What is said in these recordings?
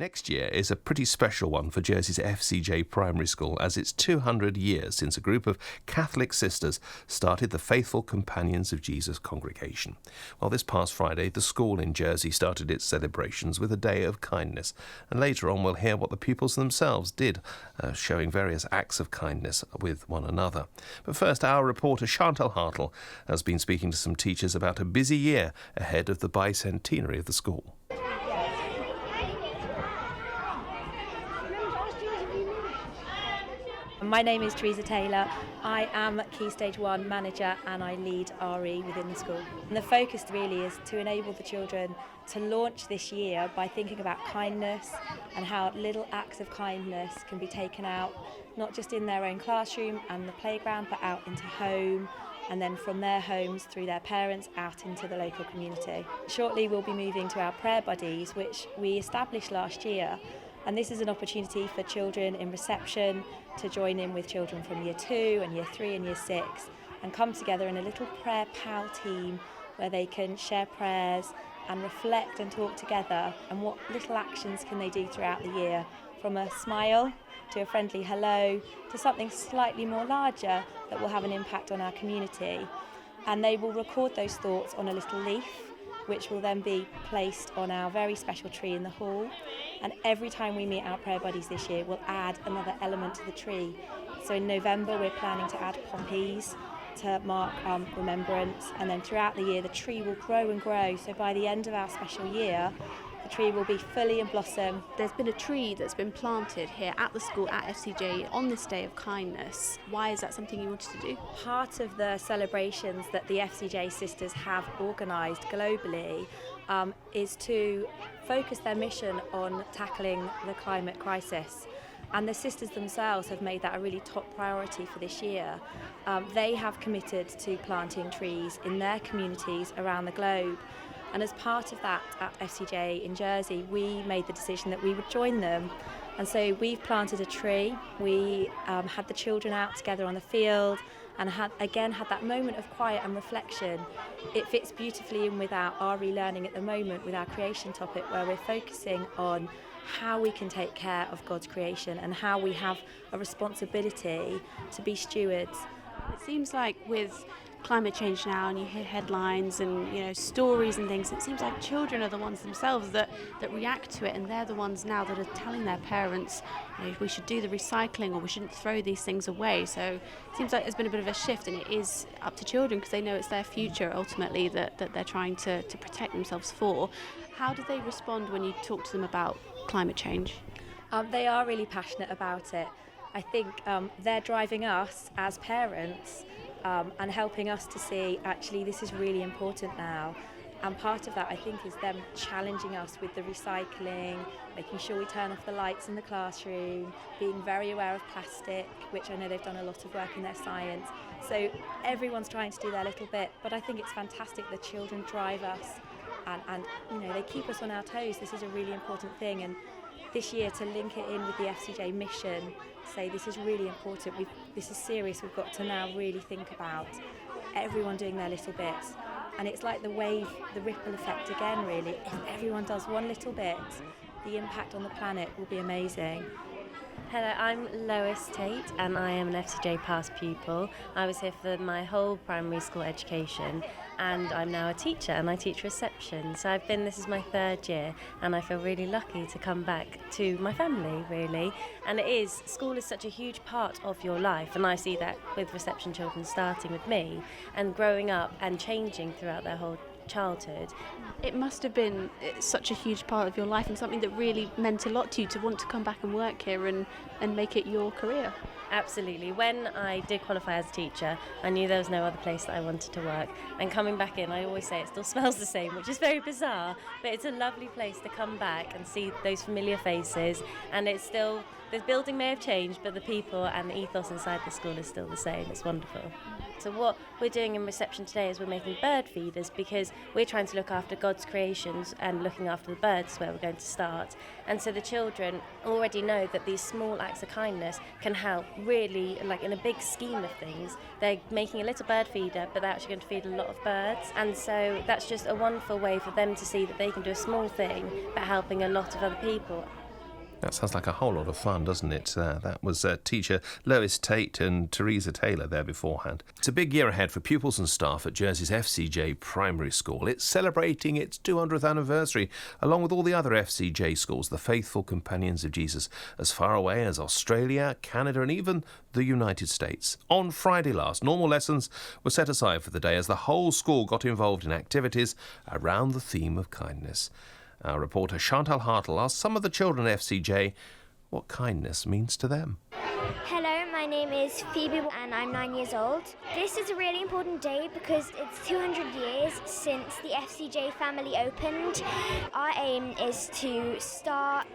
Next year is a pretty special one for Jersey's FCJ Primary School, as it's 200 years since a group of Catholic sisters started the Faithful Companions of Jesus congregation. Well, this past Friday, the school in Jersey started its celebrations with a day of kindness, and later on we'll hear what the pupils themselves did, showing various acts of kindness with one another. But first, our reporter Chantal Hartle has been speaking to some teachers about a busy year ahead of the bicentenary of the school. My name is Teresa Taylor. I am Key Stage 1 manager and I lead RE within the school. And the focus really is to enable the children to launch this year by thinking about kindness and how little acts of kindness can be taken out, not just in their own classroom and the playground, but out into home, and then from their homes through their parents out into the local community. Shortly we'll be moving to our prayer buddies, which we established last year. And this is an opportunity for children in reception to join in with children from Year 2 and Year 3 and Year 6 and come together in a little prayer pal team where they can share prayers and reflect and talk together, and what little actions can they do throughout the year, from a smile to a friendly hello to something slightly more larger that will have an impact on our community. And they will record those thoughts on a little leaf, which will then be placed on our very special tree in the hall. And every time we meet our prayer buddies this year, we'll add another element to the tree. So in November, we're planning to add poppies to mark remembrance. And then throughout the year, the tree will grow and grow. So by the end of our special year, the tree will be fully in blossom. There's been a tree that's been planted here at the school at FCJ on this day of kindness. Why is that something you wanted to do? Part of the celebrations that the FCJ sisters have organised globally is to focus their mission on tackling the climate crisis. And the sisters themselves have made that a really top priority for this year. They have committed to planting trees in their communities around the globe. And as part of that, at FCJ in Jersey, we made the decision that we would join them. And so we've planted a tree. We had the children out together on the field and had that moment of quiet and reflection. It fits beautifully in with our RE learning at the moment with our creation topic, where we're focusing on how we can take care of God's creation and how we have a responsibility to be stewards. It seems like with climate change now, and you hear headlines and stories and things, it seems like children are the ones themselves that react to it, and they're the ones now that are telling their parents we should do the recycling or we shouldn't throw these things away. So it seems like there's been a bit of a shift, and it is up to children because they know it's their future ultimately that they're trying to protect themselves for. How do they respond when you talk to them about climate change? They are really passionate about it. I think they're driving us as parents and helping us to see, actually, this is really important now. And part of that, I think, is them challenging us with the recycling, making sure we turn off the lights in the classroom, being very aware of plastic, which I know they've done a lot of work in their science. So everyone's trying to do their little bit, but I think it's fantastic the children drive us and they keep us on our toes. This is a really important thing. And this year, to link it in with the FCJ mission, say this is really important, this is serious, we've got to now really think about everyone doing their little bit. And it's like the wave, the ripple effect again, really. If everyone does one little bit, the impact on the planet will be amazing. Hello, I'm Lois Tate and I am an FCJ past pupil. I was here for my whole primary school education, and I'm now a teacher and I teach reception. So this is my third year, and I feel really lucky to come back to my family, really. And school is such a huge part of your life, and I see that with reception children starting with me and growing up and changing throughout their whole childhood. It must have been such a huge part of your life and something that really meant a lot to you to want to come back and work here and make it your career. Absolutely. When I did qualify as a teacher, I knew there was no other place that I wanted to work. And coming back in, I always say it still smells the same, which is very bizarre, but it's a lovely place to come back and see those familiar faces. And it's still, the building may have changed, but the people and the ethos inside the school is still the same. It's wonderful. So what we're doing in reception today is we're making bird feeders, because we're trying to look after God's creations and looking after the birds, where we're going to start. And so the children already know that these small acts of kindness can help really, like in a big scheme of things. They're making a little bird feeder, but they're actually going to feed a lot of birds. And so that's just a wonderful way for them to see that they can do a small thing but helping a lot of other people. That sounds like a whole lot of fun, doesn't it? That was teacher Lois Tate and Teresa Taylor there beforehand. It's a big year ahead for pupils and staff at Jersey's FCJ Primary School. It's celebrating its 200th anniversary, along with all the other FCJ schools, the faithful companions of Jesus, as far away as Australia, Canada and even the United States. On Friday last, normal lessons were set aside for the day as the whole school got involved in activities around the theme of kindness. Our reporter Chantal Hartle asked some of the children at FCJ what kindness means to them. Hello, my name is Phoebe and I'm 9 years old. This is a really important day because it's 200 years since the FCJ family opened. Our aim is to start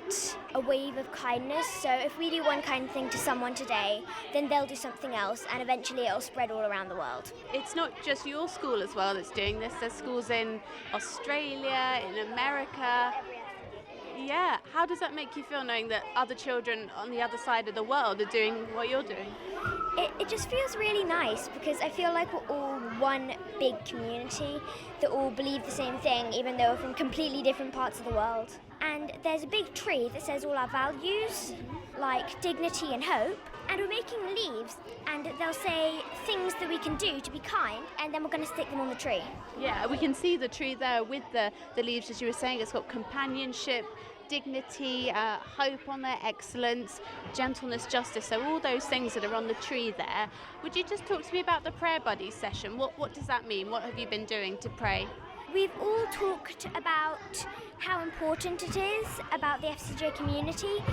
a wave of kindness, so if we do one kind thing to someone today, then they'll do something else and eventually it'll spread all around the world. It's not just your school as well that's doing this. There's schools in Australia, in America. Yeah, how does that make you feel knowing that other children on the other side of the world are doing what you're doing? It just feels really nice because I feel like we're all one big community that all believe the same thing even though we're from completely different parts of the world. And there's a big tree that says all our values, like dignity and hope, and we're making leaves and they'll say things that we can do to be kind and then we're going to stick them on the tree. Yeah, we can see the tree there with the leaves, as you were saying. It's got companionship, dignity, hope on there, excellence, gentleness, justice, so all those things that are on the tree there. Would you just talk to me about the prayer buddies session? What does that mean? What have you been doing to pray? We've all talked about how important it is about the FCJ community,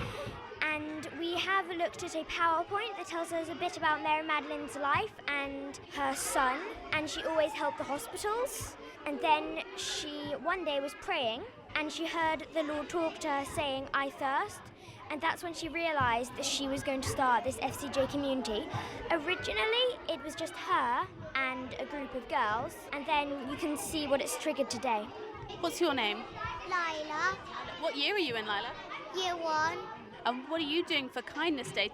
and we have looked at a PowerPoint that tells us a bit about Mary Madeleine's life and her son, and she always helped the hospitals. And then she one day was praying and she heard the Lord talk to her saying, "I thirst." And that's when she realised that she was going to start this FCJ community. Originally, it was just her and a group of girls, and then you can see what it's triggered today. What's your name? Lila, What year are you in, Lila? year 1, And what are you doing for Kindness Day?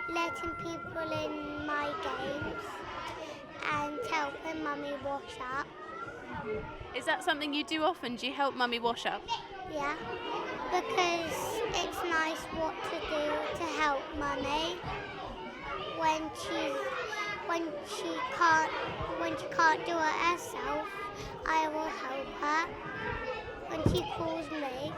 letting people in my games and helping Mummy wash up. Is that something you do often? Do you help Mummy wash up? Yeah, because it's nice what to do to help Mummy when she can't do it herself. I will help her. When she calls me,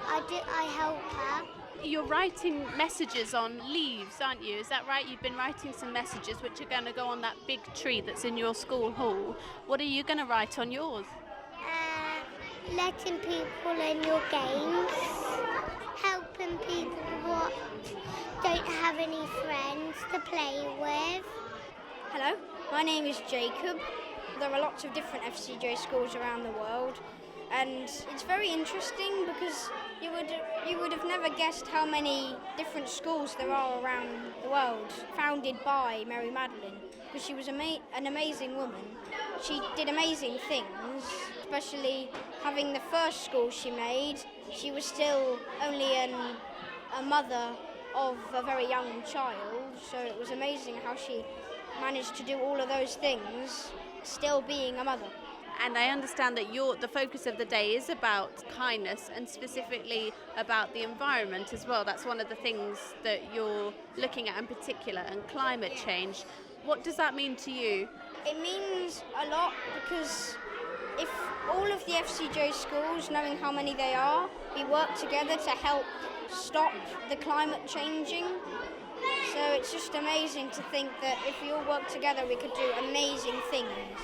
I help her. You're writing messages on leaves, aren't you? Is that right? You've been writing some messages which are going to go on that big tree that's in your school hall. What are you going to write on yours? Letting people in your games, helping people what don't have any friends to play with. Hello, my name is Jacob. There are lots of different FCJ schools around the world, and it's very interesting because you would have never guessed how many different schools there are around the world, founded by Mary Madeleine, because she was an amazing woman. She did amazing things, especially having the first school she made. She was still only a mother of a very young child, so it was amazing how she managed to do all of those things, still being a mother. And I understand that the focus of the day is about kindness and specifically about the environment as well. That's one of the things that you're looking at in particular, and climate change. What does that mean to you? It means a lot because if all of the FCJ schools, knowing how many they are, we work together to help stop the climate changing. So it's just amazing to think that if we all work together, we could do amazing things.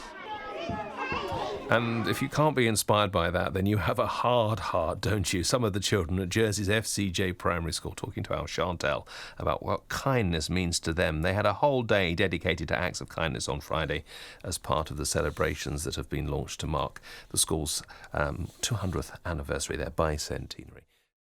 And if you can't be inspired by that, then you have a hard heart, don't you? Some of the children at Jersey's FCJ Primary School talking to our Chantal about what kindness means to them. They had a whole day dedicated to acts of kindness on Friday as part of the celebrations that have been launched to mark the school's 200th anniversary, their bicentenary.